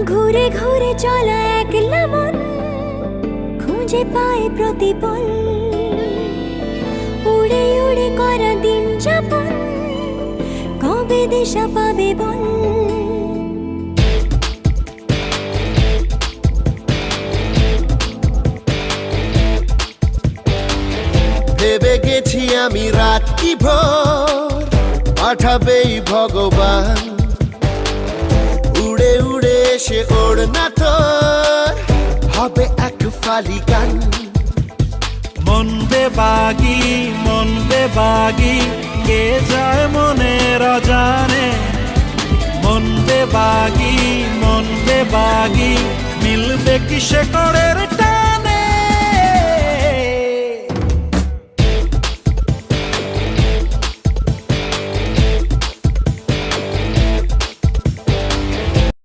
ঘুরে ঘুরে চলা একলা মন খুঁজে পায় প্রতিপল, উড়ে উড়ে করা দিন যাপন কবে দিশা পাবে বল। ভেবে গেছি আমি রাত কি ভোর পাঠাবেই ভগবান, উড়ে উড়ে এসে ওড় না তোর হবে এক ফালি গান। মন বেবাগি কে যায় মনের অজানে, মন বেবাগি মিলবে কি সে করের টান।